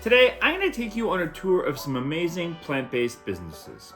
Today, I'm going to take you on a tour of some amazing plant-based businesses.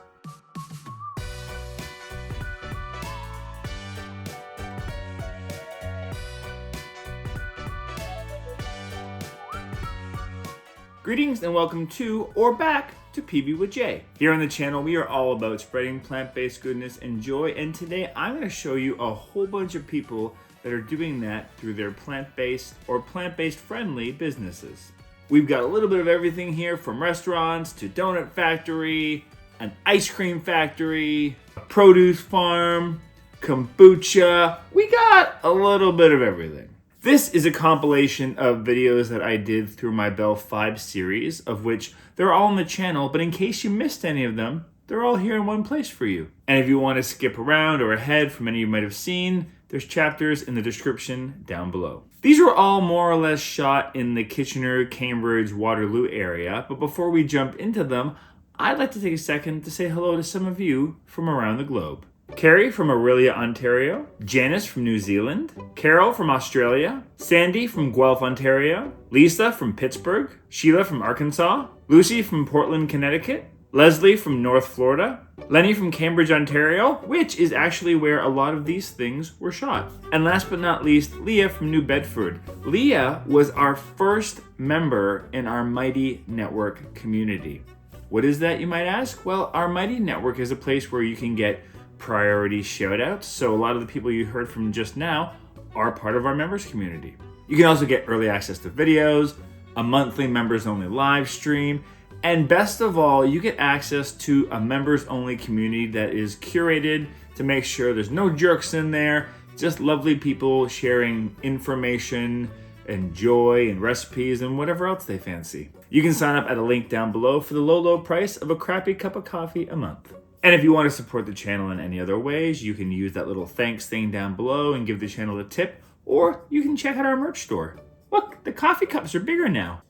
Greetings and welcome to, or back to PB with Jay. Here on the channel, we are all about spreading plant-based goodness and joy, and today I'm going to show you a whole bunch of people that are doing that through their plant-based or plant-based friendly businesses. We've got a little bit of everything here, from restaurants to donut factory, an ice cream factory, a produce farm, kombucha. We got a little bit of everything. This is a compilation of videos that I did through my Bell 5 series, of which they're all on the channel, but in case you missed any of them, they're all here in one place for you. And if you want to skip around or ahead from any you might have seen, there's chapters in the description down below. These were all more or less shot in the Kitchener, Cambridge, Waterloo area, but before we jump into them, I'd like to take a second to say hello to some of you from around the globe. Carrie from Aurelia, Ontario, Janice from New Zealand, Carol from Australia, Sandy from Guelph, Ontario, Lisa from Pittsburgh, Sheila from Arkansas, Lucy from Portland, Connecticut, Leslie from North Florida, Lenny from Cambridge, Ontario, which is actually where a lot of these things were shot. And last but not least, Leah from New Bedford. Leah was our first member in our Mighty Network community. What is that, you might ask? Well, our Mighty Network is a place where you can get priority shoutouts, so a lot of the people you heard from just now are part of our members community. You can also get early access to videos, a monthly members only live stream, and best of all, you get access to a members only community that is curated to make sure there's no jerks in there, just lovely people sharing information and joy and recipes and whatever else they fancy. You can sign up at a link down below for the low price of a crappy cup of coffee a month. And if you want to support the channel in any other ways, you can use that little thanks thing down below and give the channel a tip, or you can check out our merch store. Look, the coffee cups are bigger now.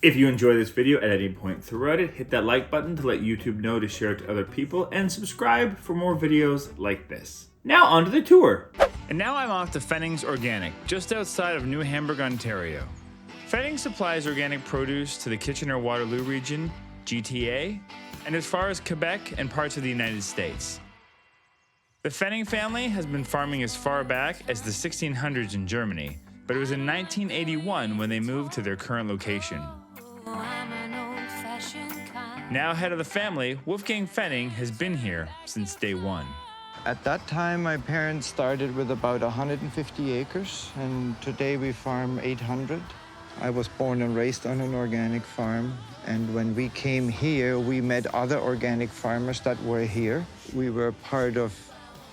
If you enjoy this video at any point throughout it, hit that like button to let YouTube know to share it to other people, and subscribe for more videos like this. Now on to the tour. And now I'm off to Pfennings Organic, just outside of New Hamburg, Ontario. Pfennings supplies organic produce to the Kitchener-Waterloo region, GTA, and as far as Quebec and parts of the United States. The Pfenning family has been farming as far back as the 1600s in Germany, but it was in 1981 when they moved to their current location. Now head of the family, Wolfgang Pfenning has been here since day one. At that time, my parents started with about 150 acres, and today we farm 800. I was born and raised on an organic farm, and when we came here, we met other organic farmers that were here. We were part of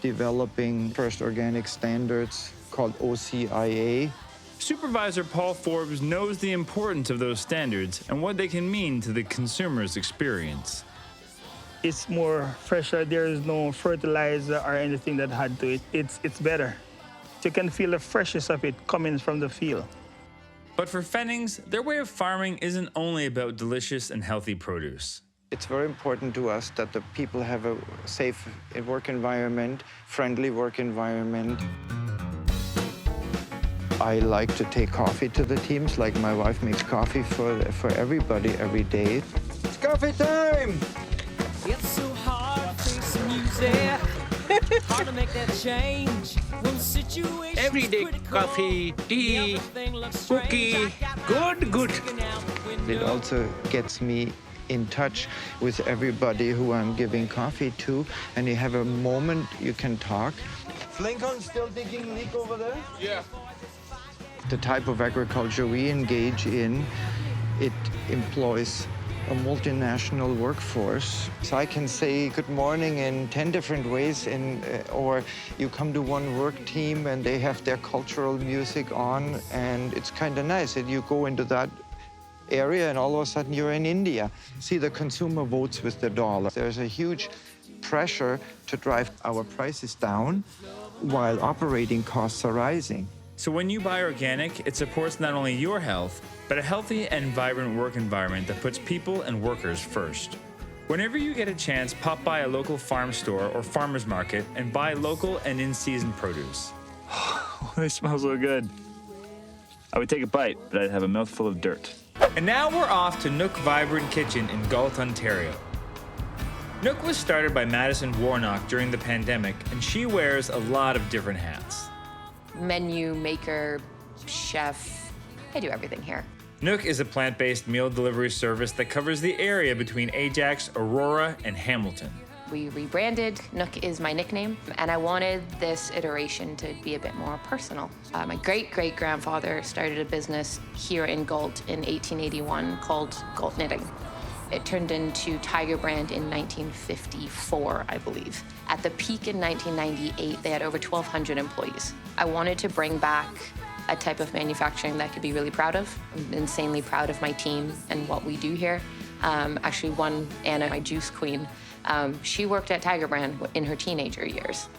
developing first organic standards called OCIA. Supervisor Paul Forbes knows the importance of those standards and what they can mean to the consumer's experience. It's more fresher. There is no fertilizer or anything that had to it. It's better. You can feel the freshness of it coming from the field. But for Pfennings, their way of farming isn't only about delicious and healthy produce. It's very important to us that the people have a safe work environment, friendly work environment. I like to take coffee to the teams, like my wife makes coffee for everybody every day. It's coffee time! It's so hard facing music. Hard to make that change when situation Everyday coffee, tea, cookie, good. It also gets me in touch with everybody who I'm giving coffee to, and you have a moment you can talk. Lincoln still digging leak over there? Yeah. The type of agriculture we engage in, it employs a multinational workforce. So I can say good morning in 10 different ways, or you come to one work team and they have their cultural music on, and it's kind of nice. And you go into that area and all of a sudden you're in India. See, the consumer votes with the dollar. There's a huge pressure to drive our prices down while operating costs are rising. So when you buy organic, it supports not only your health, but a healthy and vibrant work environment that puts people and workers first. Whenever you get a chance, pop by a local farm store or farmer's market and buy local and in-season produce. They smell so good. I would take a bite, but I'd have a mouthful of dirt. And now we're off to Nook Vibrant Kitchen in Galt, Ontario. Nook was started by Madison Warnock during the pandemic, and she wears a lot of different hats. Menu maker, chef, I do everything here. Nook is a plant-based meal delivery service that covers the area between Ajax, Aurora, and Hamilton. We rebranded. Nook is my nickname, and I wanted this iteration to be a bit more personal. My great-great-grandfather started a business here in Galt in 1881 called Galt Knitting. It turned into Tiger Brand in 1954, I believe. At the peak in 1998, they had over 1,200 employees. I wanted to bring back a type of manufacturing that I could be really proud of. I'm insanely proud of my team and what we do here. Actually, one, Anna, my juice queen, she worked at Tiger Brand in her teenager years.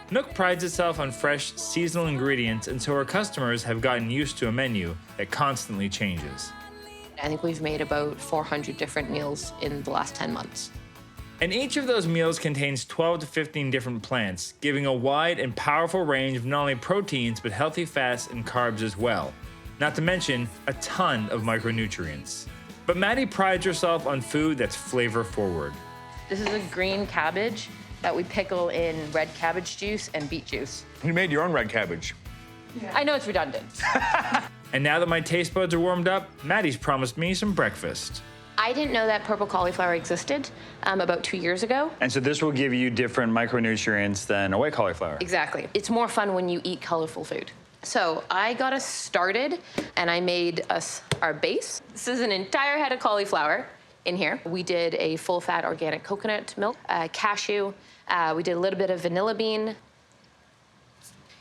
Nook prides itself on fresh, seasonal ingredients, and so our customers have gotten used to a menu that constantly changes. I think we've made about 400 different meals in the last 10 months. And each of those meals contains 12 to 15 different plants, giving a wide and powerful range of not only proteins, but healthy fats and carbs as well. Not to mention a ton of micronutrients. But Maddie prides herself on food that's flavor forward. This is a green cabbage that we pickle in red cabbage juice and beet juice. You made your own red cabbage. I know it's redundant. And now that my taste buds are warmed up, Maddie's promised me some breakfast. I didn't know that purple cauliflower existed about 2 years ago. And so this will give you different micronutrients than a white cauliflower. Exactly. It's more fun when you eat colorful food. So I got us started, and I made us our base. This is an entire head of cauliflower in here. We did a full-fat organic coconut milk, cashew. We did a little bit of vanilla bean.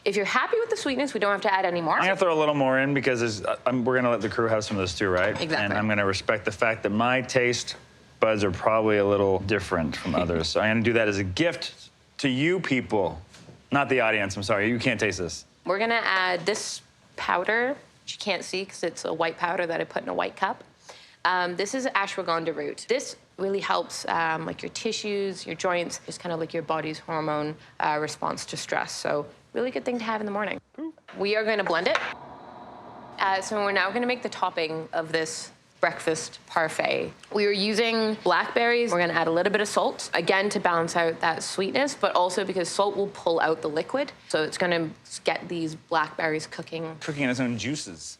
If you're happy with the sweetness, we don't have to add any more. I'm gonna throw a little more in because we're gonna let the crew have some of this too, right? Exactly. And I'm gonna respect the fact that my taste buds are probably a little different from others. So I'm gonna do that as a gift to you people, not the audience. I'm sorry, you can't taste this. We're gonna add this powder, which you can't see because it's a white powder that I put in a white cup. This is ashwagandha root. This really helps like your tissues, your joints, just kind of like your body's hormone response to stress. So really good thing to have in the morning. We are gonna blend it. So we're now gonna make the topping of this breakfast parfait. We are using blackberries. We're gonna add a little bit of salt, again, to balance out that sweetness, but also because salt will pull out the liquid. So it's gonna get these blackberries cooking. Cooking its own juices.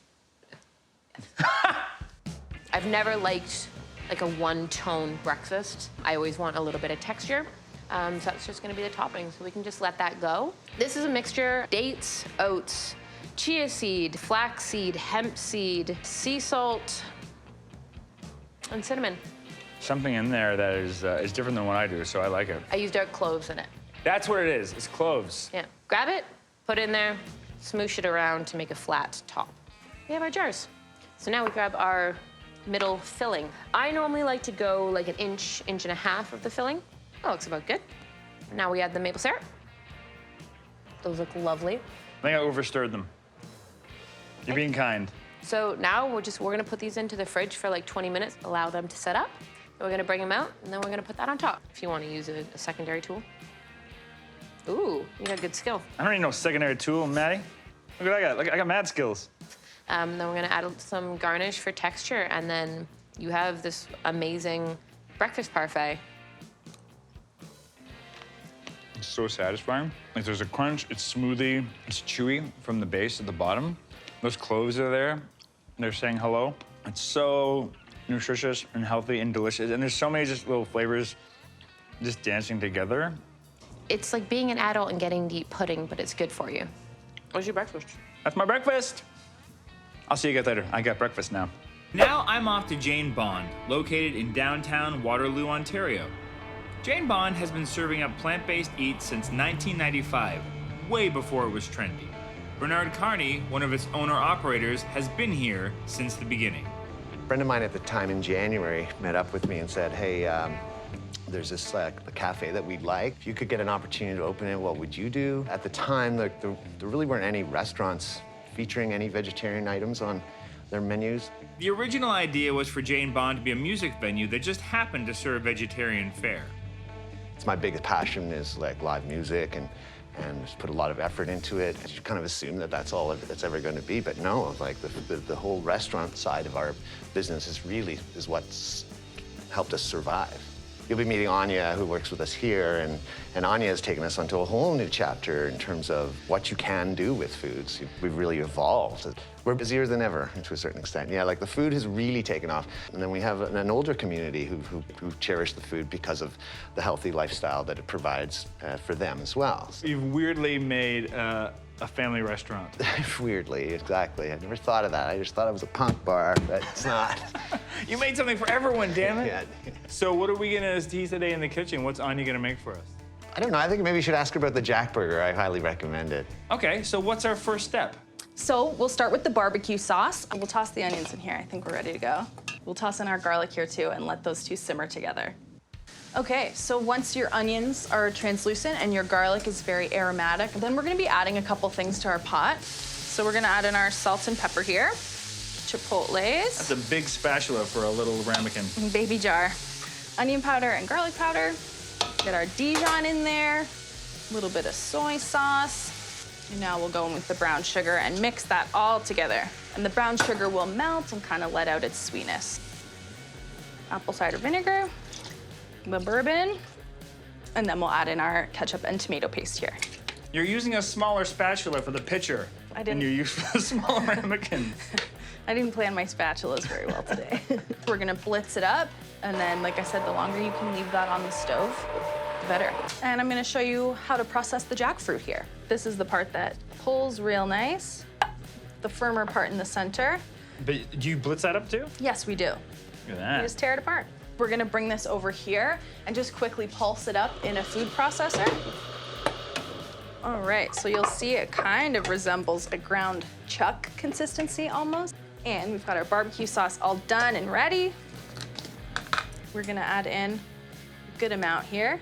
I've never liked like a one-tone breakfast. I always want a little bit of texture. So that's just gonna be the topping. So we can just let that go. This is a mixture: dates, oats, chia seed, flax seed, hemp seed, sea salt, and cinnamon. Something in there that is different than what I do, so I like it. I used dark cloves in it. That's what it is, it's cloves. Yeah, grab it, put it in there, smoosh it around to make a flat top. We have our jars. So now we grab our middle filling. I normally like to go like an inch, inch and a half of the filling. That looks about good. Now we add the maple syrup. Those look lovely. I think I overstirred them. You're being kind. So now we're gonna put these into the fridge for like 20 minutes, allow them to set up. Then we're gonna bring them out, and then we're gonna put that on top. If you wanna use a secondary tool. Ooh, you got good skill. I don't need no secondary tool, Maddie. Look what I got. Look, I got mad skills. Then we're gonna add some garnish for texture, and then you have this amazing breakfast parfait. It's so satisfying. Like there's a crunch, it's smoothie, it's chewy from the base to the bottom. Those cloves are there, they're saying hello. It's so nutritious and healthy and delicious. And there's so many just little flavors just dancing together. It's like being an adult and getting to eat pudding, but it's good for you. What's your breakfast? That's my breakfast. I'll see you guys later. I got breakfast now. Now I'm off to Jane Bond, located in downtown Waterloo, Ontario. Jane Bond has been serving up plant-based eats since 1995, way before it was trendy. Bernard Carney, one of its owner-operators, has been here since the beginning. A friend of mine at the time in January met up with me and said, hey, there's this a cafe that we'd like. If you could get an opportunity to open it, what would you do? At the time, there really weren't any restaurants featuring any vegetarian items on their menus. The original idea was for Jane Bond to be a music venue that just happened to serve vegetarian fare. It's my biggest passion is like live music and just put a lot of effort into it. You kind of assume that that's all that's ever going to be, but no, like the whole restaurant side of our business is what's helped us survive. You'll be meeting Anya, who works with us here, and Anya has taken us onto a whole new chapter in terms of what you can do with foods. We've really evolved. We're busier than ever, to a certain extent. Yeah, like the food has really taken off. And then we have an older community who cherish the food because of the healthy lifestyle that it provides for them as well. You've weirdly made a family restaurant. Weirdly, exactly. I never thought of that. I just thought it was a punk bar, but it's not. You made something for everyone, damn it. Yeah. So what are we gonna tease today in the kitchen? What's Anya gonna make for us? I don't know. I think maybe you should ask her about the Jack Burger. I highly recommend it. Okay, so what's our first step? So we'll start with the barbecue sauce. We'll toss the onions in here. I think we're ready to go. We'll toss in our garlic here too and let those two simmer together. Okay, so once your onions are translucent and your garlic is very aromatic, then we're gonna be adding a couple things to our pot. So we're gonna add in our salt and pepper here, chipotles. That's a big spatula for a little ramekin. Baby jar. Onion powder and garlic powder. Get our Dijon in there, a little bit of soy sauce. And now we'll go in with the brown sugar and mix that all together. And the brown sugar will melt and kind of let out its sweetness. Apple cider vinegar, the bourbon, and then we'll add in our ketchup and tomato paste here. You're using a smaller spatula for the pitcher I than didn't. you use for the smaller ramekin. I didn't plan my spatulas very well today. We're gonna blitz it up, and then, like I said, the longer you can leave that on the stove, the better. And I'm gonna show you how to process the jackfruit here. This is the part that pulls real nice, the firmer part in the center. But do you blitz that up too? Yes, we do. Look at that. You just tear it apart. We're gonna bring this over here and just quickly pulse it up in a food processor. All right, so you'll see it kind of resembles a ground chuck consistency almost. And we've got our barbecue sauce all done and ready. We're gonna add in a good amount here.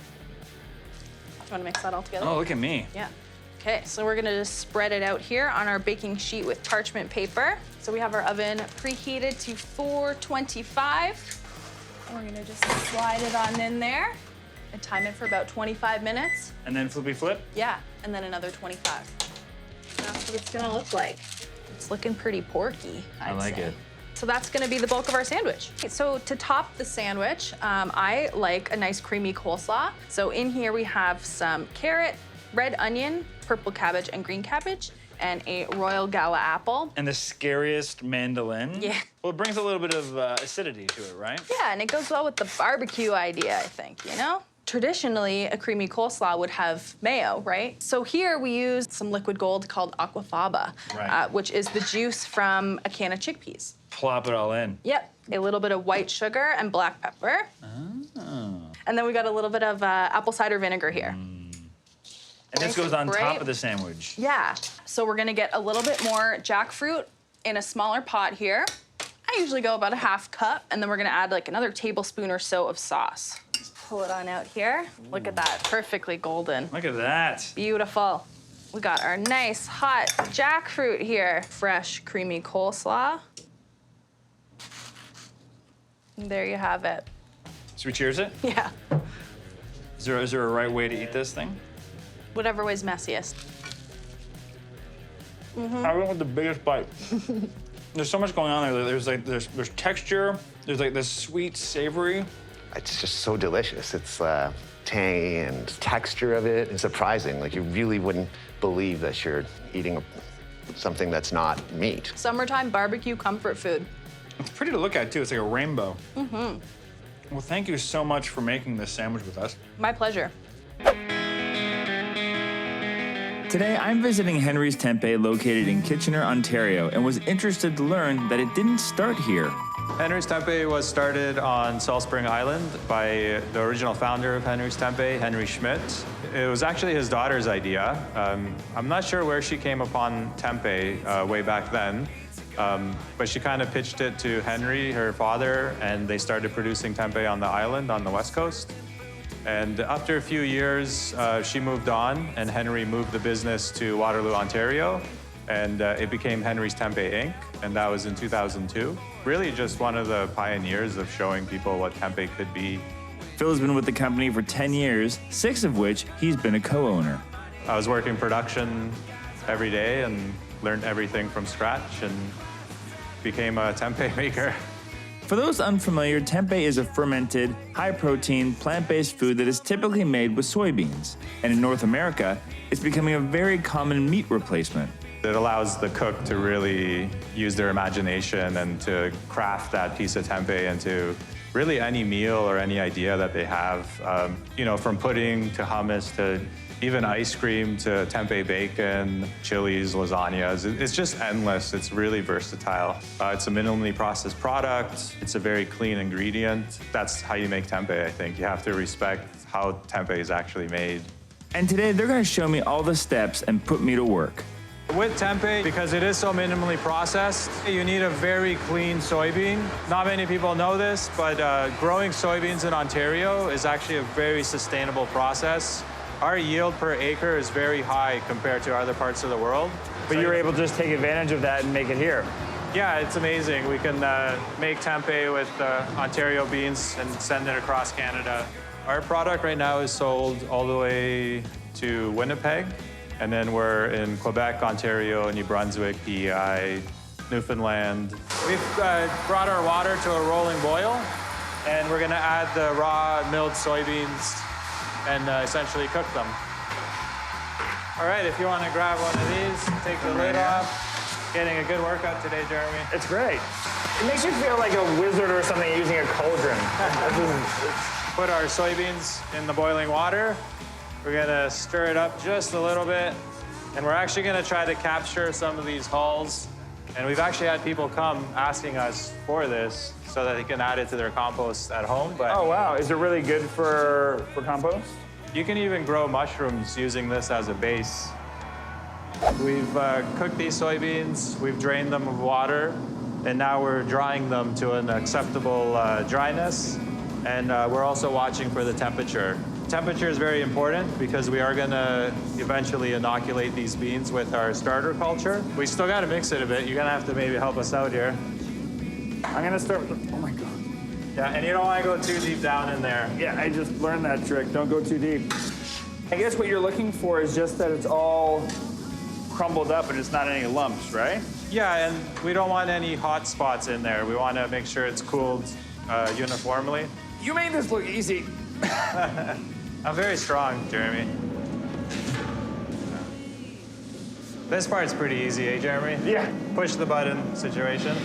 You wanna mix that all together? Oh, look at me. Yeah. Okay, so we're gonna just spread it out here on our baking sheet with parchment paper. So we have our oven preheated to 425. We're gonna just slide it on in there and time it for about 25 minutes. And then flippy flip? Yeah, and then another 25. That's what it's gonna look like. It's looking pretty porky, I like it. So that's gonna be the bulk of our sandwich. Okay, so to top the sandwich, I like a nice creamy coleslaw. So in here we have some carrot, red onion, purple cabbage, and green cabbage, and a royal gala apple. And the scariest mandolin? Yeah. Well, it brings a little bit of acidity to it, right? Yeah, and it goes well with the barbecue idea, I think, you know? Traditionally, a creamy coleslaw would have mayo, right? So here we use some liquid gold called aquafaba, Right. which is the juice from a can of chickpeas. Plop it all in. Yep, a little bit of white sugar and black pepper. Oh. And then we got a little bit of apple cider vinegar here. And this goes on Great. top of the sandwich. Yeah, so we're gonna get a little bit more jackfruit in a smaller pot here. I usually go about a half cup, and then we're gonna add like another tablespoon or so of sauce. Just pull it on out here. Look at that, perfectly golden. Look at that. Beautiful. We got our nice hot jackfruit here. Fresh, creamy coleslaw. And there you have it. Should we cheers it? Yeah, Is there a right way to eat this thing? whatever way's messiest. I went with the biggest bite. There's so much going on there. There's texture. There's like this sweet, savory. It's just so delicious. It's tangy and texture of it is surprising. Like you really wouldn't believe that you're eating something that's not meat. Summertime barbecue comfort food. It's pretty to look at too. It's like a rainbow. Mm-hmm. Well, thank you so much for making this sandwich with us. My pleasure. Today, I'm visiting Henry's Tempeh located in Kitchener, Ontario, and was interested to learn that it didn't start here. Henry's Tempeh was started on Salt Spring Island by the original founder of Henry's Tempeh, Henry Schmidt. It was actually his daughter's idea. I'm not sure where she came upon tempeh way back then, but she kind of pitched it to Henry, her father, and they started producing tempeh on the island on the west coast. And after a few years, she moved on, and Henry moved the business to Waterloo, Ontario, and it became Henry's Tempeh Inc., and that was in 2002. Really just one of the pioneers of showing people what tempeh could be. Phil has been with the company for 10 years, 6 of which he's been a co-owner. I was working production every day and learned everything from scratch and became a tempeh maker. For those unfamiliar, tempeh is a fermented, high-protein, plant-based food that is typically made with soybeans. And in North America, it's becoming a very common meat replacement. It allows the cook to really use their imagination and to craft that piece of tempeh into really any meal or any idea that they have. You know, from pudding to hummus to even ice cream to tempeh bacon, chilies, lasagnas. It's just endless. It's really versatile. It's a minimally processed product. It's a very clean ingredient. That's how you make tempeh, I think. You have to respect how tempeh is actually made. And today they're gonna show me all the steps and put me to work. With tempeh, because it is so minimally processed, you need a very clean soybean. Not many people know this, but growing soybeans in Ontario is actually a very sustainable process. Our yield per acre is very high compared to other parts of the world. But you're able to just take advantage of that and make it here. Yeah, it's amazing. We can make tempeh with Ontario beans and send it across Canada. Our product right now is sold all the way to Winnipeg, and then we're in Quebec, Ontario, New Brunswick, PEI, Newfoundland. We've brought our water to a rolling boil, and we're gonna add the raw milled soybeans and essentially cook them. All right, if you want to grab one of these, take the lid off. Getting a good workout today, Jeremy. It's great. It makes you feel like a wizard or something using a cauldron. Put our soybeans in the boiling water. We're gonna stir it up just a little bit, and we're actually gonna try to capture some of these hulls. And we've actually had people come asking us for this so that they can add it to their compost at home. But oh, wow. Is it really good for compost? You can even grow mushrooms using this as a base. We've cooked these soybeans, we've drained them of water, and now we're drying them to an acceptable dryness. And we're also watching for the temperature. Temperature is very important because we are gonna eventually inoculate these beans with our starter culture. We still gotta mix it a bit. You're gonna have to maybe help us out here. I'm gonna start with, oh my God. Yeah, and you don't wanna go too deep down in there. Yeah, I just learned that trick. Don't go too deep. I guess what you're looking for is just that it's all crumbled up and it's not any lumps, right? Yeah, and we don't want any hot spots in there. We wanna make sure it's cooled uniformly. You made this look easy. I'm very strong, Jeremy. This part's pretty easy, eh, Jeremy? Yeah. Push the button situation.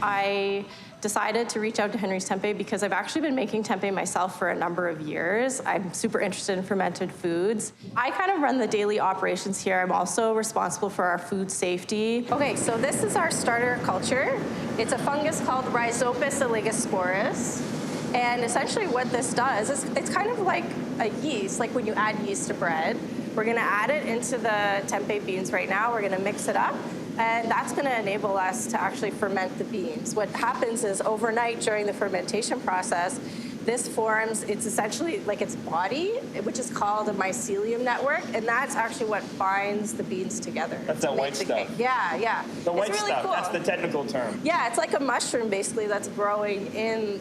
I decided to reach out to Henry's Tempeh because I've actually been making tempeh myself for a number of years. I'm super interested in fermented foods. I kind of run the daily operations here. I'm also responsible for our food safety. Okay, so this is our starter culture. It's a fungus called Rhizopus oligosporus. And essentially what this does is it's kind of like a yeast, like when you add yeast to bread. We're gonna add it into the tempeh beans right now. We're gonna mix it up, and that's gonna enable us to actually ferment the beans. What happens is overnight during the fermentation process, this forms, it's essentially like its body, which is called a mycelium network, and that's actually what binds the beans together. That's that white stuff. Yeah, yeah. The white really stuff, cool. That's the technical term. Yeah, it's like a mushroom basically that's growing in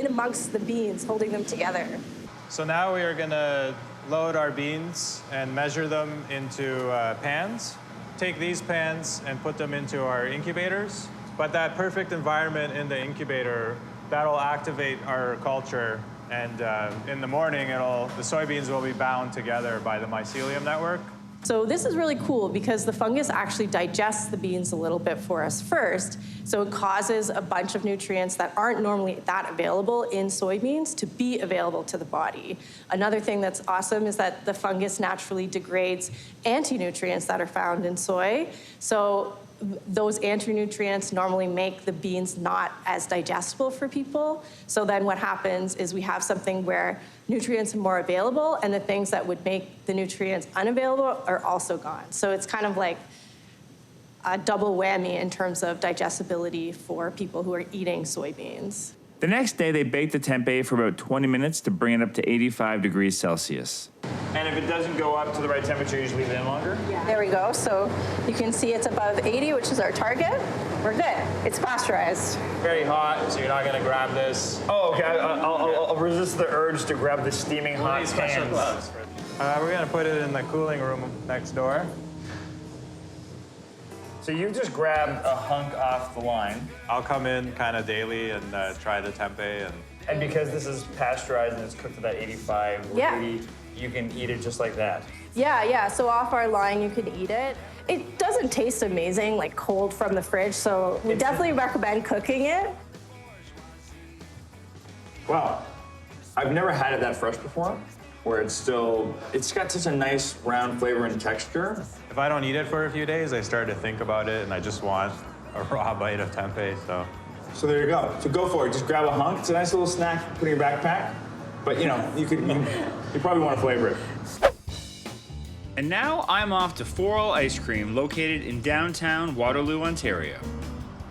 amongst the beans, holding them together. So now we are gonna load our beans and measure them into pans. Take these pans and put them into our incubators. But that perfect environment in the incubator, that'll activate our culture, and in the morning, the soybeans will be bound together by the mycelium network. So this is really cool because the fungus actually digests the beans a little bit for us first. So it causes a bunch of nutrients that aren't normally that available in soybeans to be available to the body. Another thing that's awesome is that the fungus naturally degrades anti-nutrients that are found in soy. So those anti-nutrients normally make the beans not as digestible for people. So then what happens is we have something where nutrients are more available, and the things that would make the nutrients unavailable are also gone. So it's kind of like a double whammy in terms of digestibility for people who are eating soybeans. The next day, they bake the tempeh for about 20 minutes to bring it up to 85 degrees Celsius. And if it doesn't go up to the right temperature, you just leave it in longer? Yeah. There we go. So you can see it's above 80, which is our target. We're good. It's pasteurized. Very hot, so you're not gonna grab this. Oh, okay. I'll resist the urge to grab the steaming hot Special pans. gloves. We're gonna put it in the cooling room next door. So you just grabbed a hunk off the line. I'll come in kind of daily and try the tempeh. And because this is pasteurized and it's cooked at that 85 or 80, you can eat it just like that. Yeah, so off our line you can eat it. It doesn't taste amazing, like cold from the fridge, so we definitely recommend cooking it. Wow, I've never had it that fresh before, where it's got such a nice round flavor and texture. If I don't eat it for a few days, I start to think about it and I just want a raw bite of tempeh, So there you go. So go for it. Just grab a hunk. It's a nice little snack to put in your backpack. But you probably want to flavor it. And now I'm off to For All Ice Cream, located in downtown Waterloo, Ontario.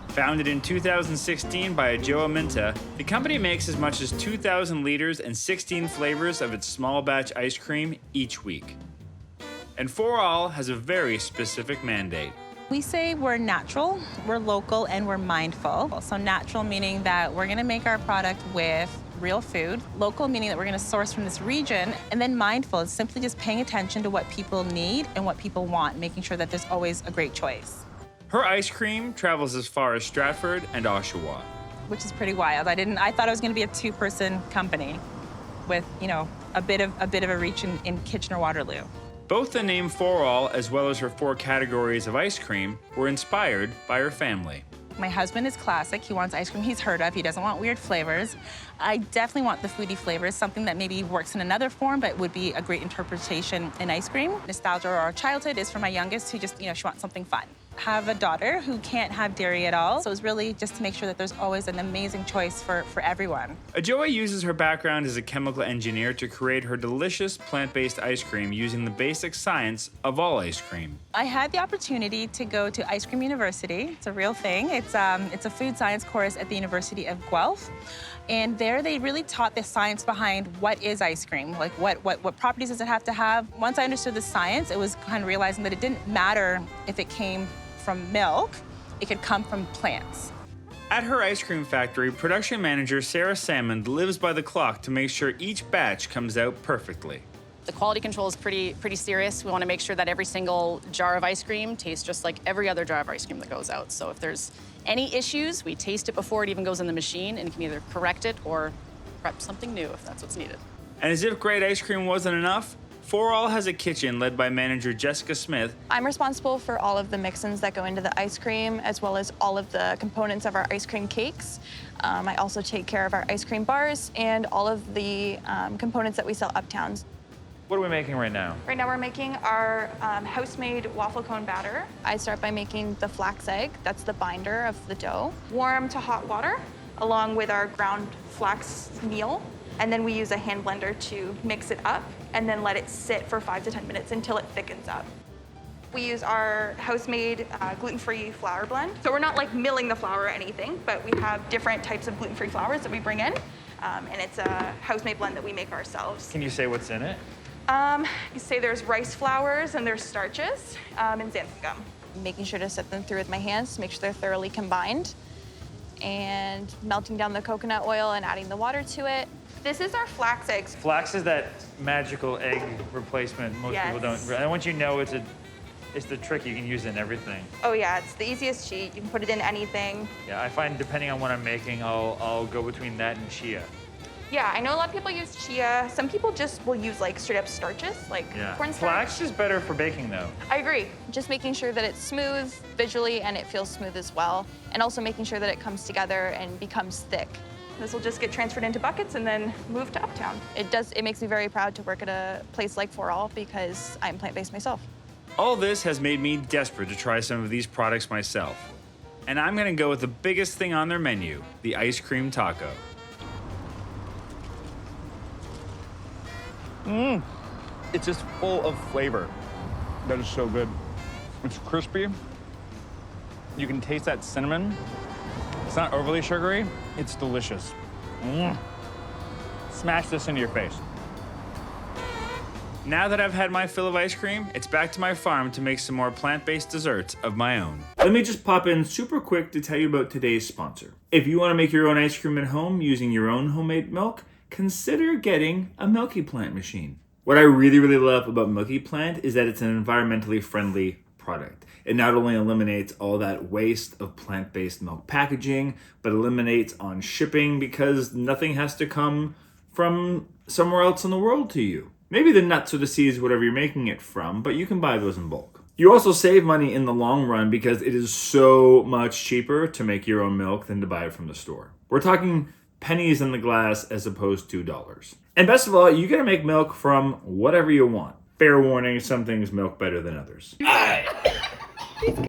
Founded in 2016 by Joe Aminta, the company makes as much as 2,000 liters and 16 flavors of its small batch ice cream each week. And For All has a very specific mandate. We say we're natural, we're local, and we're mindful. So natural meaning that we're gonna make our product with real food. Local meaning that we're gonna source from this region. And then mindful is simply just paying attention to what people need and what people want, making sure that there's always a great choice. Her ice cream travels as far as Stratford and Oshawa. Which is pretty wild. I thought it was gonna be a two-person company with, a bit of a reach in Kitchener-Waterloo. Both the name For All, as well as her 4 categories of ice cream, were inspired by her family. My husband is classic. He wants ice cream he's heard of. He doesn't want weird flavors. I definitely want the foodie flavors, something that maybe works in another form, but would be a great interpretation in ice cream. Nostalgia or childhood is for my youngest, who just, she wants something fun. Have a daughter who can't have dairy at all, so it's really just to make sure that there's always an amazing choice for everyone. Ajoa uses her background as a chemical engineer to create her delicious plant-based ice cream using the basic science of all ice cream. I had the opportunity to go to Ice Cream University. It's a real thing. It's a food science course at the University of Guelph. And there they really taught the science behind what is ice cream, like what properties does it have to have. Once I understood the science, it was kind of realizing that it didn't matter if it came from milk, it could come from plants. At her ice cream factory, production manager Sarah Salmond lives by the clock to make sure each batch comes out perfectly. The quality control is pretty serious. We want to make sure that every single jar of ice cream tastes just like every other jar of ice cream that goes out. So if there's any issues, we taste it before it even goes in the machine and can either correct it or prep something new if that's what's needed. And as if great ice cream wasn't enough, For All has a kitchen led by manager Jessica Smith. I'm responsible for all of the mix-ins that go into the ice cream, as well as all of the components of our ice cream cakes. I also take care of our ice cream bars and all of the components that we sell uptown. What are we making right now? Right now we're making our house-made waffle cone batter. I start by making the flax egg, that's the binder of the dough. Warm to hot water, along with our ground flax meal. And then we use a hand blender to mix it up and then let it sit for 5 to 10 minutes until it thickens up. We use our house-made gluten-free flour blend. So we're not like milling the flour or anything, but we have different types of gluten-free flours that we bring in. And it's a house-made blend that we make ourselves. Can you say what's in it? You say there's rice flours and there's starches and xanthan gum. Making sure to set them through with my hands to make sure they're thoroughly combined. And melting down the coconut oil and adding the water to it. This is our flax eggs. Flax is that magical egg replacement most people don't. And once you know it's the trick, you can use it in everything. Oh yeah, it's the easiest cheat. You can put it in anything. Yeah, I find depending on what I'm making, I'll go between that and chia. Yeah, I know a lot of people use chia. Some people just will use like straight up starches, like cornstarch. Flax is better for baking though. I agree. Just making sure that it's smooth visually and it feels smooth as well. And also making sure that it comes together and becomes thick. This will just get transferred into buckets and then move to Uptown. It makes me very proud to work at a place like For All because I'm plant-based myself. All this has made me desperate to try some of these products myself. And I'm gonna go with the biggest thing on their menu, the ice cream taco. It's just full of flavor. That is so good. It's crispy. You can taste that cinnamon. It's not overly sugary. It's delicious. Smash this into your face. Now that I've had my fill of ice cream, it's back to my farm to make some more plant-based desserts of my own. Let me just pop in super quick to tell you about today's sponsor. If you want to make your own ice cream at home using your own homemade milk, consider getting a Milky Plant machine. What I really, really love about Milky Plant is that it's an environmentally friendly product. It not only eliminates all that waste of plant-based milk packaging, but eliminates on shipping because nothing has to come from somewhere else in the world to you. Maybe the nuts or the seeds, whatever you're making it from, but you can buy those in bulk. You also save money in the long run because it is so much cheaper to make your own milk than to buy it from the store. We're talking pennies in the glass as opposed to dollars. And best of all, you get to make milk from whatever you want. Fair warning, some things milk better than others.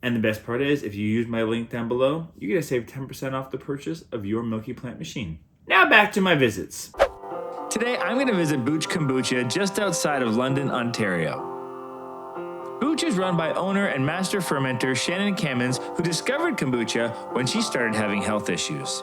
And the best part is, if you use my link down below, you get to save 10% off the purchase of your Milky Plant machine. Now back to my visits. Today, I'm going to visit Booch Kombucha just outside of London, Ontario. Booch is run by owner and master fermenter Shannon Kamins, who discovered kombucha when she started having health issues.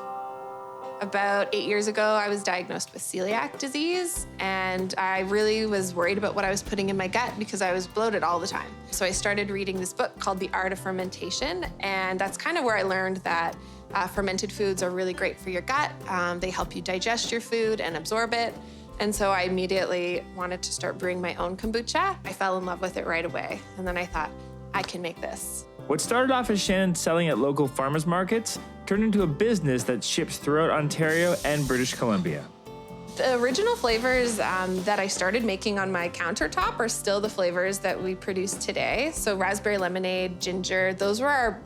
About 8 years ago, I was diagnosed with celiac disease, and I really was worried about what I was putting in my gut because I was bloated all the time. So I started reading this book called The Art of Fermentation, and that's kind of where I learned that fermented foods are really great for your gut. They help you digest your food and absorb it. And so I immediately wanted to start brewing my own kombucha. I fell in love with it right away, and then I thought, I can make this. What started off as Shannon selling at local farmers markets turned into a business that ships throughout Ontario and British Columbia. The original flavors that I started making on my countertop are still the flavors that we produce today. So raspberry lemonade, ginger, those were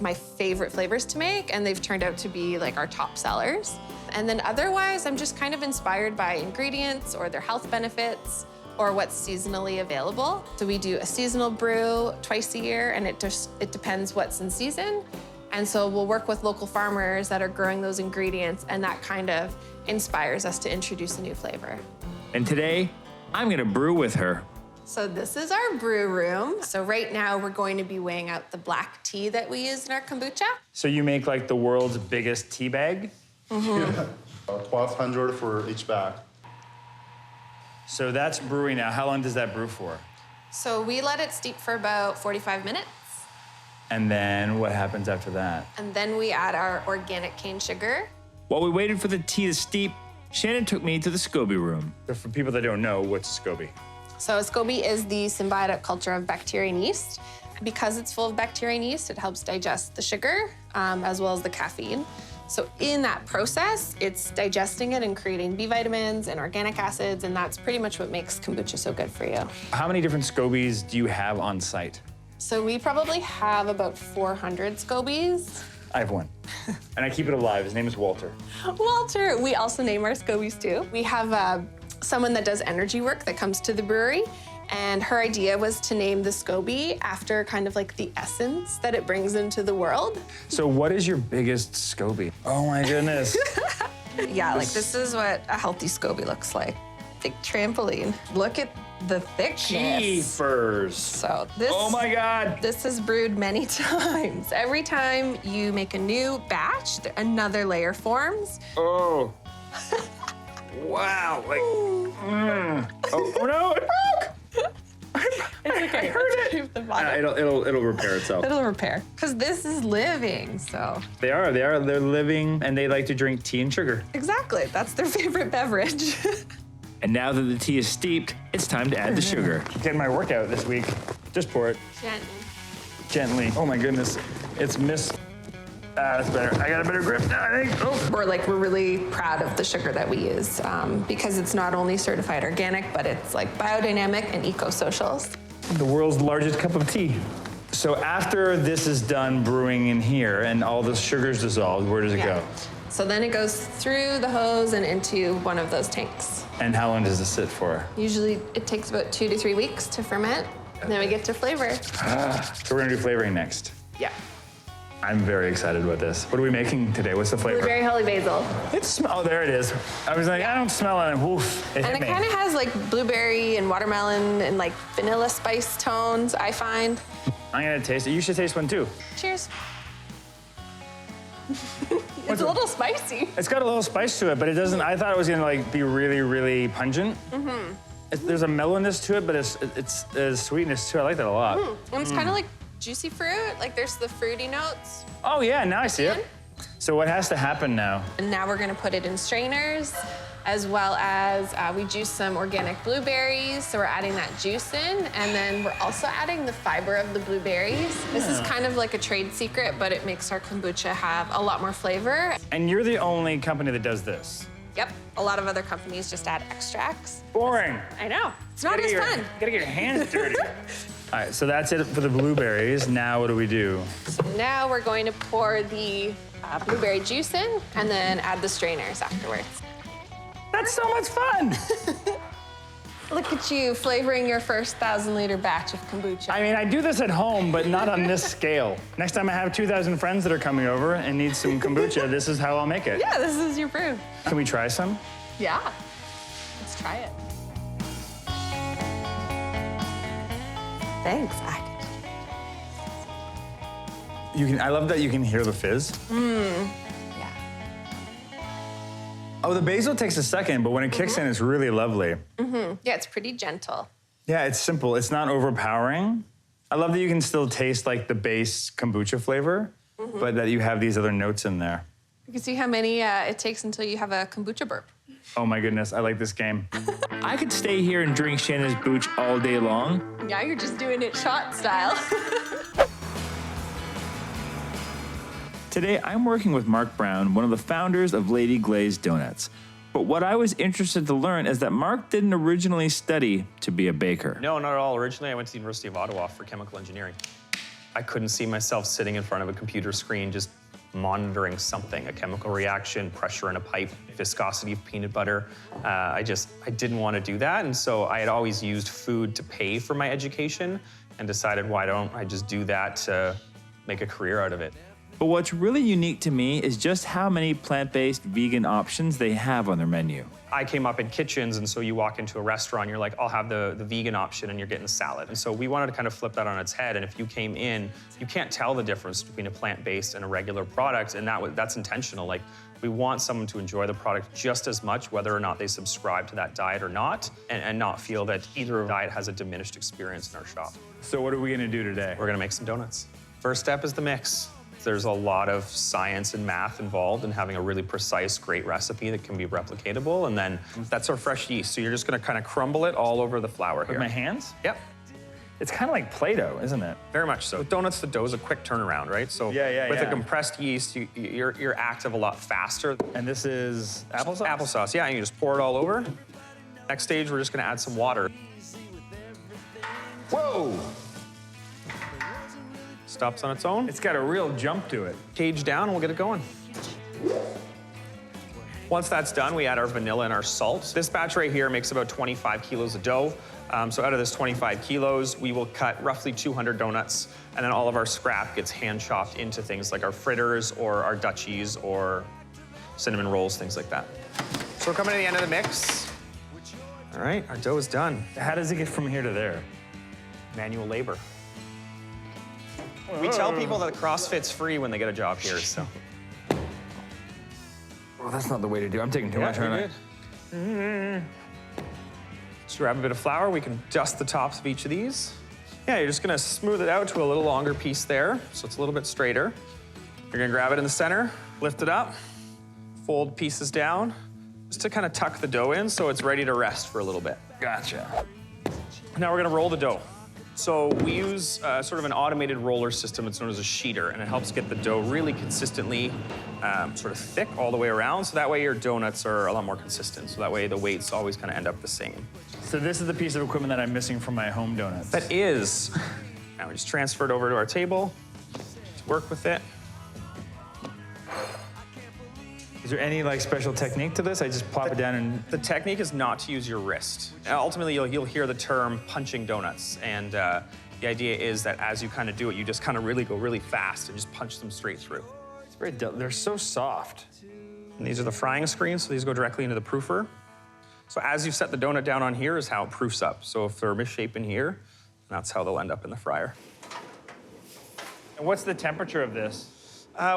my favorite flavors to make, and they've turned out to be like our top sellers. And then otherwise, I'm just kind of inspired by ingredients or their health benefits or what's seasonally available. So we do a seasonal brew twice a year, and it depends what's in season. And so we'll work with local farmers that are growing those ingredients, and that kind of inspires us to introduce a new flavor. And today, I'm gonna brew with her. So this is our brew room. So right now we're going to be weighing out the black tea that we use in our kombucha. So you make like the world's biggest tea bag? Mm-hmm. 1,200 for each bag. So that's brewing now. How long does that brew for? So we let it steep for about 45 minutes. And then what happens after that? And then we add our organic cane sugar. While we waited for the tea to steep, Shannon took me to the SCOBY room. So for people that don't know, what's SCOBY? So SCOBY is the symbiotic culture of bacteria and yeast. Because it's full of bacteria and yeast, it helps digest the sugar as well as the caffeine. So in that process, it's digesting it and creating B vitamins and organic acids, and that's pretty much what makes kombucha so good for you. How many different SCOBYs do you have on site? So we probably have about 400 SCOBYs. I have one, and I keep it alive. His name is Walter. Walter, we also name our SCOBYs too. We have someone that does energy work that comes to the brewery, and her idea was to name the SCOBY after kind of like the essence that it brings into the world. So what is your biggest SCOBY? Oh my goodness. Yeah, like this is what a healthy SCOBY looks like. Big trampoline. Look at the thickness. Jeepers. So this, oh my God. This is brewed many times. Every time you make a new batch, another layer forms. Oh. Wow. Like, oh no, it broke. It's okay. I heard it. It'll repair itself. It'll repair. Because this is living, so. They're living, and they like to drink tea and sugar. Exactly, that's their favorite beverage. And now that the tea is steeped, it's time to add the sugar. Getting my workout this week. Just pour it. Gently. Gently. Oh my goodness. It's that's better. I got a better grip now, I think. Oh. We're really proud of the sugar that we use because it's not only certified organic, but it's like biodynamic and eco-socials. The world's largest cup of tea. So after this is done brewing in here and all the sugar's dissolved, where does it go? So then it goes through the hose and into one of those tanks. And how long does it sit for? Usually it takes about 2 to 3 weeks to ferment. And then we get to flavor. So we're gonna do flavoring next. Yeah. I'm very excited about this. What are we making today? What's the flavor? Blueberry holy basil. Oh, there it is. I was like, I don't smell it, and woof, it hit me. Kind of has like blueberry and watermelon and like vanilla spice tones, I find. I'm gonna taste it. You should taste one too. Cheers. It's a little spicy. It's got a little spice to it, but it doesn't, I thought it was gonna like be really, really pungent. Mm-hmm. There's a mellowness to it, but it's a sweetness too. I like that a lot. And it's kind of like juicy fruit. Like there's the fruity notes. Oh yeah, now I see it. So what has to happen now? And now we're gonna put it in strainers, as well as we juice some organic blueberries, so we're adding that juice in, and then we're also adding the fiber of the blueberries. This is kind of like a trade secret, but it makes our kombucha have a lot more flavor. And you're the only company that does this. Yep, a lot of other companies just add extracts. Boring. I know, it's not as fun. Gotta get your hands dirty. All right, so that's it for the blueberries. Now what do we do? So now we're going to pour the blueberry juice in, and then add the strainers afterwards. That's so much fun. Look at you flavoring your first 1,000-liter batch of kombucha. I mean, I do this at home, but not on this scale. Next time I have 2,000 friends that are coming over and need some kombucha, this is how I'll make it. Yeah, this is your brew. Can we try some? Yeah, let's try it. Thanks, I love that you can hear the fizz. Oh, the basil takes a second, but when it kicks in, it's really lovely. Yeah, it's pretty gentle. Yeah, it's simple. It's not overpowering. I love that you can still taste like the base kombucha flavor, but that you have these other notes in there. You can see how many it takes until you have a kombucha burp. Oh my goodness, I like this game. I could stay here and drink Shanna's Booch all day long. Yeah, you're just doing it shot style. Today, I'm working with Mark Brown, one of the founders of Lady Glaze Donuts. But what I was interested to learn is that Mark didn't originally study to be a baker. No, not at all. Originally, I went to the University of Ottawa for chemical engineering. I couldn't see myself sitting in front of a computer screen just monitoring something, a chemical reaction, pressure in a pipe, viscosity of peanut butter. I didn't want to do that. And so I had always used food to pay for my education and decided, why don't I just do that to make a career out of it? But what's really unique to me is just how many plant-based vegan options they have on their menu. I came up in kitchens, and so you walk into a restaurant, you're like, I'll have the vegan option, and you're getting salad. And so we wanted to kind of flip that on its head, and if you came in, you can't tell the difference between a plant-based and a regular product, and that's intentional. Like, we want someone to enjoy the product just as much, whether or not they subscribe to that diet or not, and not feel that either diet has a diminished experience in our shop. So what are we gonna do today? We're gonna make some donuts. First step is the mix. There's a lot of science and math involved in having a really precise, great recipe that can be replicatable. And then that's our fresh yeast. So you're just gonna kind of crumble it all over the flour here. With my hands? Yep. It's kind of like Play-Doh, isn't it? Very much so. With donuts, the dough's a quick turnaround, right? So with a compressed yeast, you're active a lot faster. And this is applesauce? Applesauce, yeah, and you just pour it all over. Next stage, we're just gonna add some water. Whoa! Stops on its own. It's got a real jump to it. Cage down, and we'll get it going. Once that's done, we add our vanilla and our salt. This batch right here makes about 25 kilos of dough. So out of this 25 kilos, we will cut roughly 200 donuts, and then all of our scrap gets hand chopped into things like our fritters or our Dutchies or cinnamon rolls, things like that. So we're coming to the end of the mix. All right, our dough is done. How does it get from here to there? Manual labor. We tell people that CrossFit's free when they get a job here, so. Well, that's not the way to do it. I'm taking too much, aren't I? Just grab a bit of flour. We can dust the tops of each of these. Yeah, you're just gonna smooth it out to a little longer piece there, so it's a little bit straighter. You're gonna grab it in the center, lift it up, fold pieces down, just to kind of tuck the dough in so it's ready to rest for a little bit. Gotcha. Now we're gonna roll the dough. So we use sort of an automated roller system. It's known as a sheeter, and it helps get the dough really consistently sort of thick all the way around, so that way your donuts are a lot more consistent. So that way the weights always kind of end up the same. So this is the piece of equipment that I'm missing from my home donuts. That is. Now we just transfer it over to our table to work with it. Is there any like special technique to this? I just plop it down and... The technique is not to use your wrist. Ultimately, you'll hear the term punching donuts. And the idea is that as you kind of do it, you just kind of really go really fast and just punch them straight through. It's very they're so soft. And these are the frying screens, so these go directly into the proofer. So as you set the donut down on here is how it proofs up. So if they're misshapen here, that's how they'll end up in the fryer. And what's the temperature of this?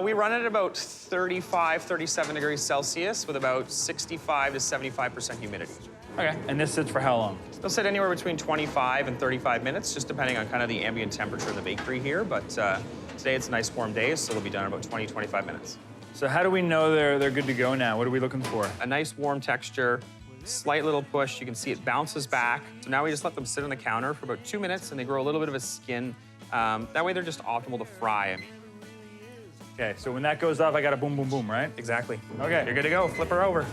We run it at about 35, 37 degrees Celsius with about 65 to 75% humidity. Okay, and this sits for how long? They'll sit anywhere between 25 and 35 minutes, just depending on kind of the ambient temperature in the bakery here. But today it's a nice warm day, so they'll be done in about 20, 25 minutes. So how do we know they're good to go now? What are we looking for? A nice warm texture, slight little push. You can see it bounces back. So now we just let them sit on the counter for about 2 minutes and they grow a little bit of a skin. That way they're just optimal to fry. Okay, so when that goes off, I got a boom, boom, boom, right? Exactly. Okay. You're good to go. Flip her over.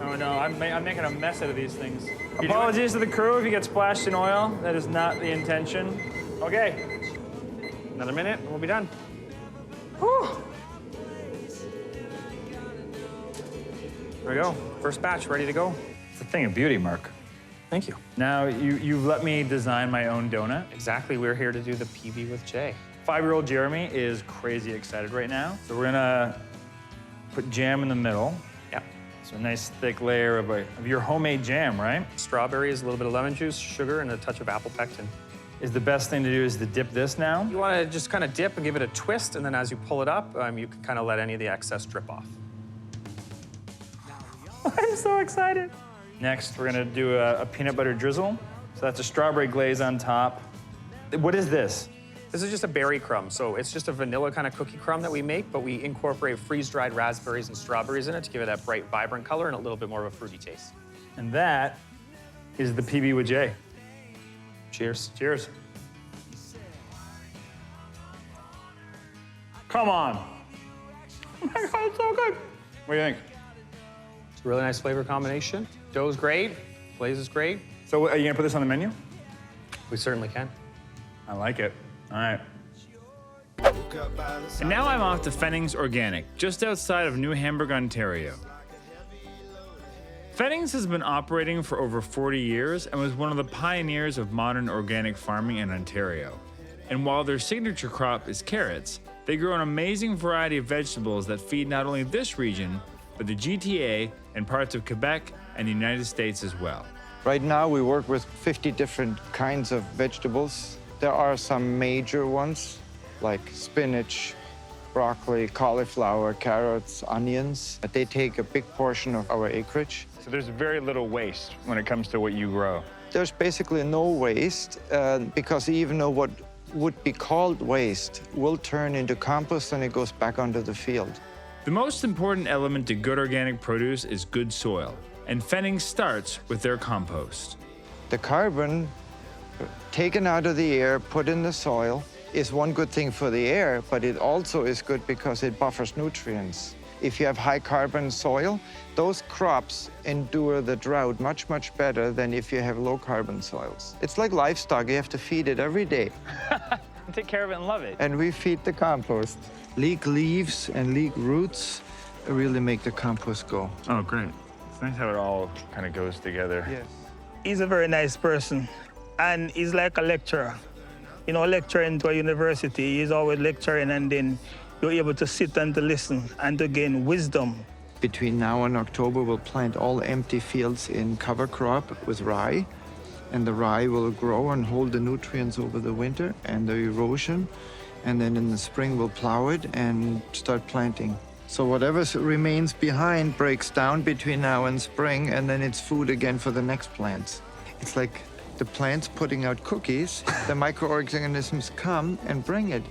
Oh no, I'm making a mess out of these things. Apologies to the crew if you get splashed in oil. That is not the intention. Okay. Another minute and we'll be done. Whew. There we go. First batch ready to go. It's a thing of beauty, Mark. Thank you. Now, you've let me design my own donut. Exactly. We're here to do the PB with Jay. 5-year-old Jeremy is crazy excited right now. So we're gonna put jam in the middle. Yep. So a nice thick layer of your homemade jam, right? Strawberries, a little bit of lemon juice, sugar, and a touch of apple pectin. Is the best thing to do is to dip this now? You want to just kind of dip and give it a twist, and then as you pull it up, you can kind of let any of the excess drip off. I'm so excited. Next, we're gonna do a peanut butter drizzle. So that's a strawberry glaze on top. What is this? This is just a berry crumb. So it's just a vanilla kind of cookie crumb that we make, but we incorporate freeze-dried raspberries and strawberries in it to give it that bright, vibrant color and a little bit more of a fruity taste. And that is the PB with Jay. Cheers. Cheers. Come on. Oh my God, it's so good. What do you think? It's a really nice flavor combination. Dough's great, glaze is great. So are you gonna put this on the menu? We certainly can. I like it. All right. And now I'm off to Pfennings Organic, just outside of New Hamburg, Ontario. Pfennings has been operating for over 40 years and was one of the pioneers of modern organic farming in Ontario. And while their signature crop is carrots, they grow an amazing variety of vegetables that feed not only this region, but the GTA and parts of Quebec and the United States as well. Right now we work with 50 different kinds of vegetables. There are some major ones like spinach, broccoli, cauliflower, carrots, onions. They take a big portion of our acreage. So there's very little waste when it comes to what you grow. There's basically no waste because even though what would be called waste will turn into compost and it goes back onto the field. The most important element to good organic produce is good soil, and Pfennings starts with their compost. The carbon taken out of the air, put in the soil, is one good thing for the air, but it also is good because it buffers nutrients. If you have high carbon soil, those crops endure the drought much, much better than if you have low carbon soils. It's like livestock, you have to feed it every day. Take care of it and love it. And we feed the compost. Leek leaves and leek roots really make the compost go. Oh, great. It's nice how it all kind of goes together. Yes. He's a very nice person, and he's like a lecturer. You know, lecturing to a university, he's always lecturing, and then you're able to sit and to listen and to gain wisdom. Between now and October, we'll plant all empty fields in cover crop with rye, and the rye will grow and hold the nutrients over the winter and the erosion, and then in the spring we'll plow it and start planting. So whatever remains behind breaks down between now and spring, and then it's food again for the next plants. It's like the plants putting out cookies, the microorganisms come and bring it.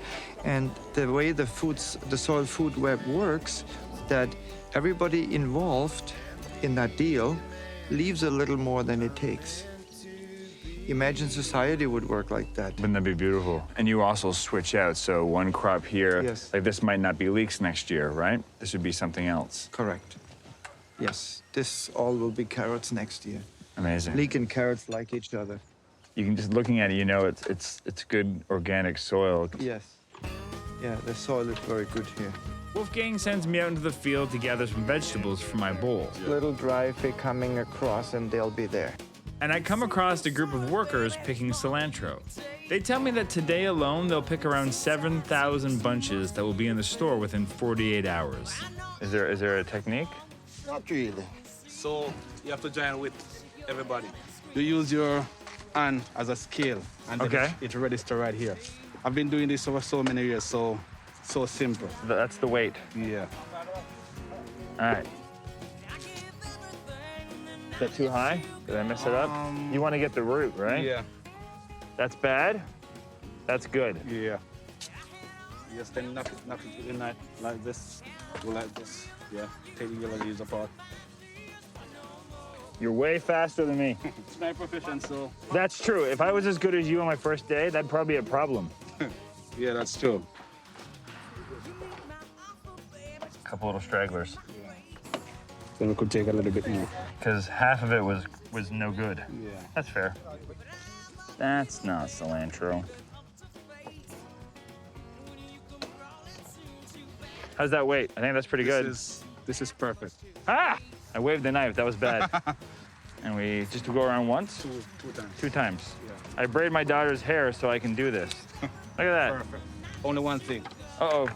And the way the soil food web works, that everybody involved in that deal leaves a little more than it takes. Imagine society would work like that. Wouldn't that be beautiful? And you also switch out, so one crop here, Yes. like this might not be leeks next year, right? This would be something else. Correct. Yes, this all will be carrots next year. Amazing. Leek and carrots like each other. You can just looking at it, you know it's good organic soil. Yes. Yeah, the soil is very good here. Wolfgang sends me out into the field to gather some vegetables for my bowl. Little driveway coming across and they'll be there. And I come across a group of workers picking cilantro. They tell me that today alone they'll pick around 7,000 bunches that will be in the store within 48 hours. Is there a technique? Not really. So you have to join with everybody. You use your hand as a scale, and then it registers right here. I've been doing this over so many years, so simple. That's the weight. Yeah. All right. Is that too high? Did I mess it up? You want to get the root, right? Yeah. That's bad? That's good. Yeah. Just then knock it in like this. Go like this. Yeah. Take the yellow leaves apart. You're way faster than me. It's my profession, so. That's true. If I was as good as you on my first day, that'd probably be a problem. Yeah, that's true. A couple little stragglers. Then we could take a little bit more. Because half of it was no good. Yeah. That's fair. That's not cilantro. How's that weight? I think that's pretty good. This is perfect. Ah! I waved the knife. That was bad. And we just go around once? Two times. 2 times. Yeah. I braid my daughter's hair so I can do this. Look at that. Perfect. Only one thing. Uh-oh.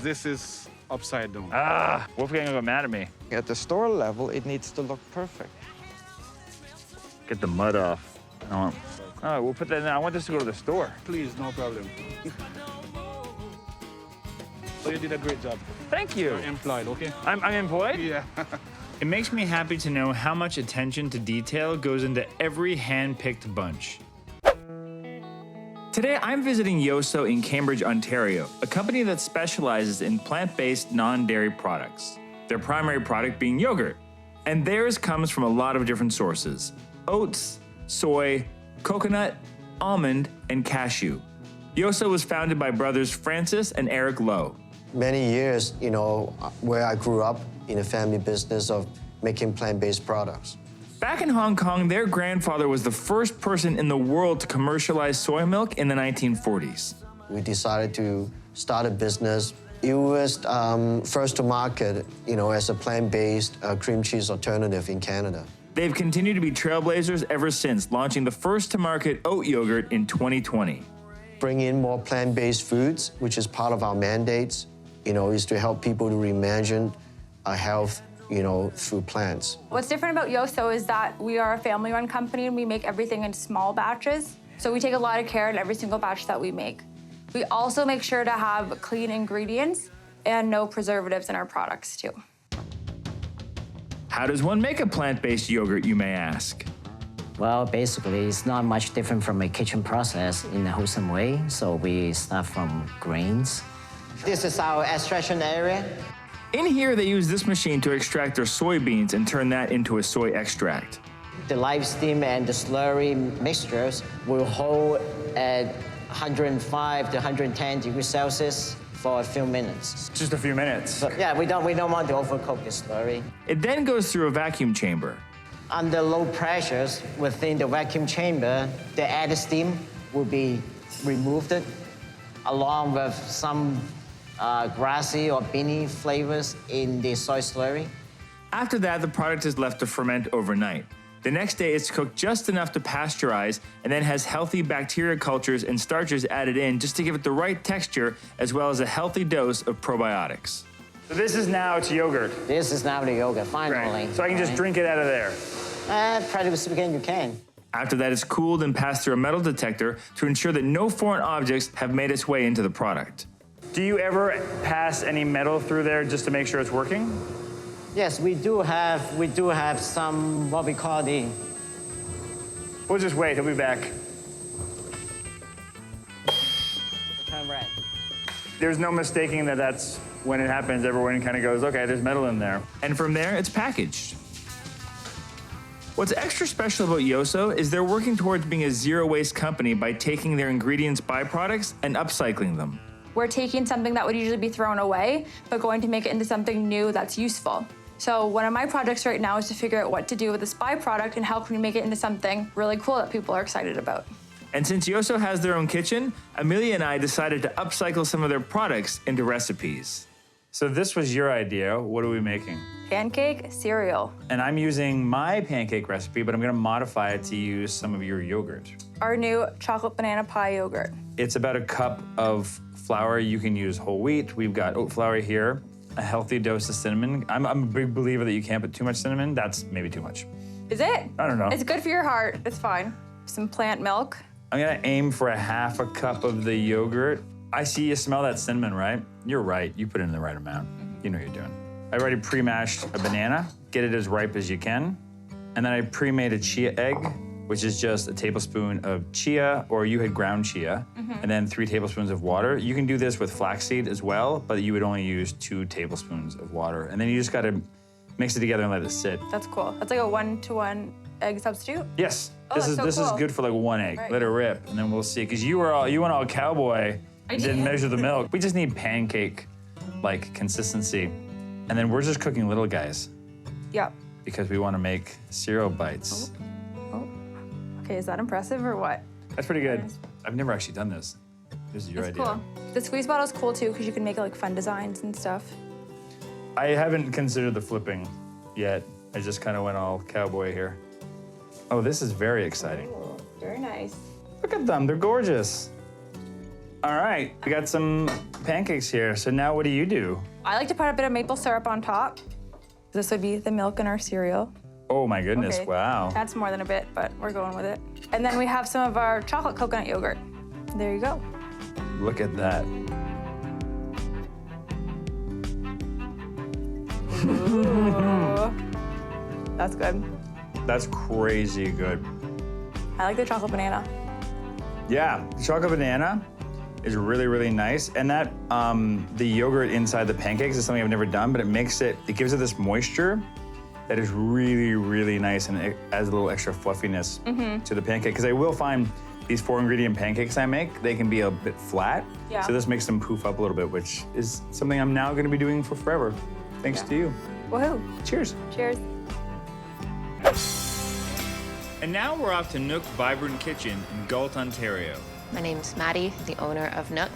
This is upside down. Ah! Wolfgang got mad at me. At the store level, it needs to look perfect. Get the mud off. Oh, we'll put that in. I want this to go to the store. Please, no problem. So you did a great job. Thank you. You're employed, okay? I'm employed? Yeah. It makes me happy to know how much attention to detail goes into every hand-picked bunch. Today, I'm visiting Yoso in Cambridge, Ontario, a company that specializes in plant-based, non-dairy products. Their primary product being yogurt. And theirs comes from a lot of different sources: oats, soy, coconut, almond, and cashew. Yoso was founded by brothers Francis and Eric Lowe. Many years, where I grew up in a family business of making plant-based products. Back in Hong Kong, their grandfather was the first person in the world to commercialize soy milk in the 1940s. We decided to start a business. It was first to market, as a plant-based cream cheese alternative in Canada. They've continued to be trailblazers ever since, launching the first-to-market oat yogurt in 2020. Bring in more plant-based foods, which is part of our mandates, is to help people to reimagine health, through plants. What's different about Yoso is that we are a family-run company and we make everything in small batches. So we take a lot of care in every single batch that we make. We also make sure to have clean ingredients and no preservatives in our products too. How does one make a plant-based yogurt, you may ask? Well, basically, it's not much different from a kitchen process in a wholesome way. So we start from grains. This is our extraction area. In here, they use this machine to extract their soybeans and turn that into a soy extract. The live steam and the slurry mixtures will hold at 105 to 110 degrees Celsius for a few minutes. Just a few minutes? But yeah, we don't want to overcook the slurry. It then goes through a vacuum chamber. Under low pressures within the vacuum chamber, the added steam will be removed along with some grassy or beany flavors in the soy slurry. After that, the product is left to ferment overnight. The next day, it's cooked just enough to pasteurize and then has healthy bacteria cultures and starches added in just to give it the right texture, as well as a healthy dose of probiotics. So this is now it's yogurt. This is now the yogurt, finally. Right. So I can just drink it out of there. Practically speaking, you can. After that, it's cooled and passed through a metal detector to ensure that no foreign objects have made its way into the product. Do you ever pass any metal through there just to make sure it's working? Yes, we do have some what we call the. We'll just wait. He'll be back. Turn red. There's no mistaking that that's when it happens. Everyone kind of goes, okay, there's metal in there. And from there, it's packaged. What's extra special about Yoso is they're working towards being a zero-waste company by taking their ingredients byproducts and upcycling them. We're taking something that would usually be thrown away, but going to make it into something new that's useful. So one of my projects right now is to figure out what to do with this byproduct and how can we make it into something really cool that people are excited about. And since Yoso has their own kitchen, Amelia and I decided to upcycle some of their products into recipes. So this was your idea. What are we making? Pancake cereal. And I'm using my pancake recipe, but I'm gonna modify it to use some of your yogurt. Our new chocolate banana pie yogurt. It's about a cup of flour. You can use whole wheat. We've got oat flour here, a healthy dose of cinnamon. I'm a big believer that you can't put too much cinnamon. That's maybe too much. Is it? I don't know. It's good for your heart. It's fine. Some plant milk. I'm gonna aim for a half a cup of the yogurt. I see you smell that cinnamon, right? You're right. You put it in the right amount. You know what you're doing. I already pre-mashed a banana. Get it as ripe as you can. And then I pre-made a chia egg which is just a tablespoon of chia, or you had ground chia, and then 3 tablespoons of water. You can do this with flaxseed as well, but you would only use 2 tablespoons of water. And then you just gotta mix it together and let it sit. That's cool. That's like a 1-to-1 egg substitute? Yes. Oh, this that's so is cool. good for like 1 egg. Right. Let it rip, and then we'll see. Because you went all cowboy I and didn't did. measure the milk. We just need pancake like consistency. And then we're just cooking little guys Yeah. because we want to make cereal bites. Okay, is that impressive or what? That's pretty good. I've never actually done this. This is your It's idea. cool. The squeeze bottle is cool too because you can make like fun designs and stuff. I haven't considered the flipping yet. I just kind of went all cowboy here. Oh, this is very exciting. Ooh, very nice. Look at them, they're gorgeous. All right, we got some pancakes here. So now what do you do? I like to put a bit of maple syrup on top. This would be the milk in our cereal. Oh my goodness, Okay, wow. That's more than a bit, but we're going with it. And then we have some of our chocolate coconut yogurt. There you go. Look at that. Ooh. That's good. That's crazy good. I like the chocolate banana. Yeah, the chocolate banana is really, really nice. And that, the yogurt inside the pancakes is something I've never done, but it gives it this moisture that is really, really nice, and it adds a little extra fluffiness to the pancake. Because I will find these 4-ingredient pancakes I make, they can be a bit flat. Yeah. So this makes them poof up a little bit, which is something I'm now gonna be doing for forever, thanks to you. Woohoo. Cheers. Cheers. And now we're off to Nook Vibrant Kitchen in Galt, Ontario. My name's Maddie, the owner of Nook.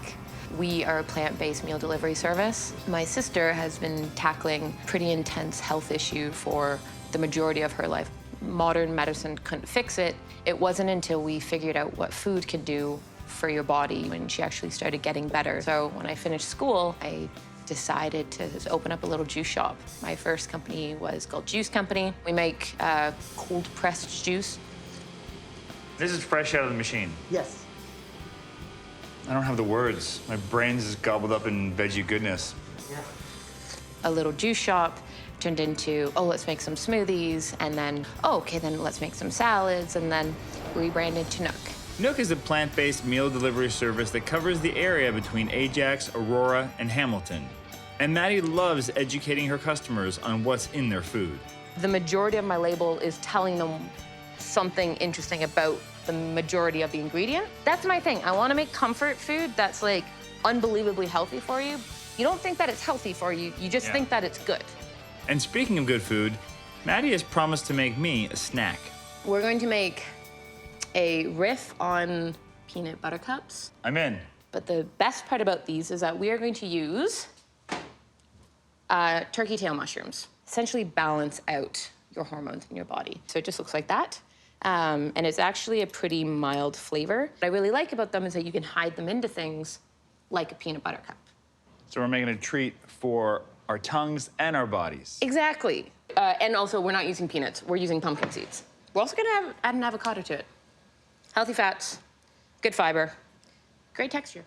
We are a plant-based meal delivery service. My sister has been tackling a pretty intense health issue for the majority of her life. Modern medicine couldn't fix it. It wasn't until we figured out what food could do for your body when she actually started getting better. So when I finished school, I decided to open up a little juice shop. My first company was called Juice Company. We make cold pressed juice. This is fresh out of the machine. Yes. I don't have the words. My brain's just gobbled up in veggie goodness. A little juice shop turned into, oh, let's make some smoothies, and then, oh, okay, then let's make some salads, and then rebranded to Nook. Nook is a plant-based meal delivery service that covers the area between Ajax, Aurora, and Hamilton. And Maddie loves educating her customers on what's in their food. The majority of my label is telling them something interesting about the majority of the ingredient. That's my thing. I want to make comfort food that's like unbelievably healthy for you. You don't think that it's healthy for you, you just think that it's good. And speaking of good food, Maddie has promised to make me a snack. We're going to make a riff on peanut butter cups. I'm in. But the best part about these is that we are going to use turkey tail mushrooms. Essentially balance out your hormones in your body. So it just looks like that. And it's actually a pretty mild flavor. What I really like about them is that you can hide them into things like a peanut butter cup. So we're making a treat for our tongues and our bodies. Exactly. And also, we're not using peanuts. We're using pumpkin seeds. We're also gonna add an avocado to it. Healthy fats, good fiber, great texture.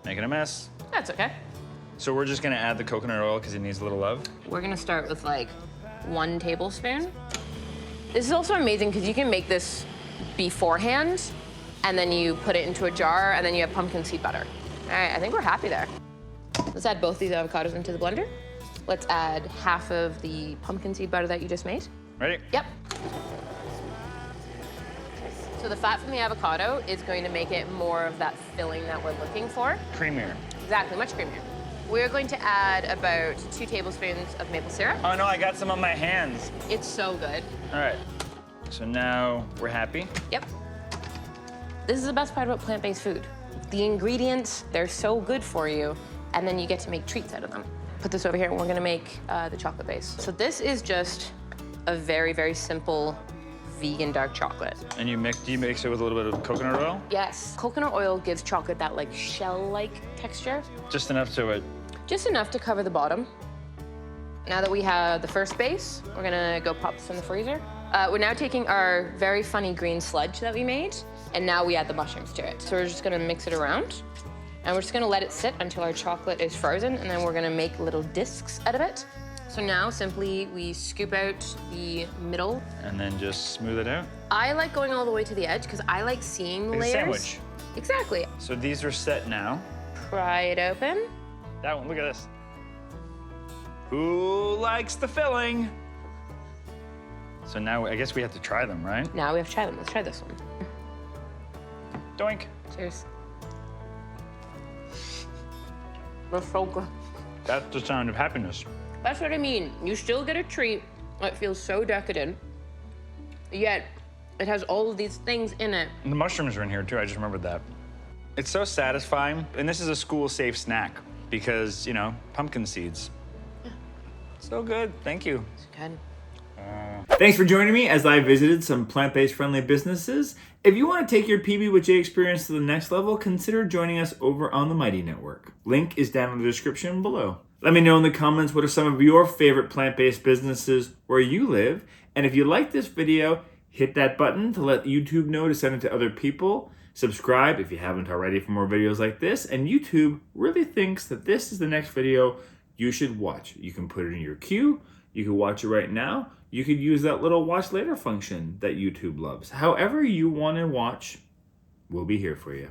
Making a mess. That's okay. So we're just gonna add the coconut oil because it needs a little love. We're gonna start with like 1 tablespoon. This is also amazing because you can make this beforehand and then you put it into a jar and then you have pumpkin seed butter. All right, I think we're happy there. Let's add both these avocados into the blender. Let's add half of the pumpkin seed butter that you just made. Ready? Yep. So the fat from the avocado is going to make it more of that filling that we're looking for. Creamier. Exactly, much creamier. We're going to add about 2 tablespoons of maple syrup. Oh no, I got some on my hands. It's so good. All right. So now we're happy. Yep. This is the best part about plant-based food. The ingredients, they're so good for you, and then you get to make treats out of them. Put this over here, and we're gonna make the chocolate base. So this is just a very, very simple vegan dark chocolate. And do you mix it with a little bit of coconut oil? Yes, coconut oil gives chocolate that like shell-like texture. Just enough to it. Just enough to cover the bottom. Now that we have the first base, we're gonna go pop this in the freezer. We're now taking our very funny green sludge that we made, and now we add the mushrooms to it. So we're just gonna mix it around. And we're just gonna let it sit until our chocolate is frozen, and then we're gonna make little discs out of it. So now simply we scoop out the middle. And then just smooth it out. I like going all the way to the edge because I like seeing the Like a layers. sandwich. Exactly. So these are set now. Pry it open. That one, look at this. Who likes the filling? So now I guess we have to try them, right? Now we have to try them. Let's try this one. Doink. Cheers. They're so good. That's the sound of happiness. That's what I mean. You still get a treat that feels so decadent, yet it has all of these things in it. And the mushrooms are in here too, I just remembered that. It's so satisfying, and this is a school-safe snack because, you know, pumpkin seeds. Yeah. So good, thank you. It's good. Thanks for joining me as I visited some plant-based friendly businesses. If you want to take your PB with J experience to the next level, consider joining us over on the Mighty Network. Link is down in the description below. Let me know in the comments what are some of your favorite plant-based businesses where you live. And if you like this video, hit that button to let YouTube know to send it to other people. Subscribe if you haven't already for more videos like this. And YouTube really thinks that this is the next video you should watch. You can put it in your queue. You can watch it right now. You could use that little watch later function that YouTube loves. However you want to watch, we'll be here for you.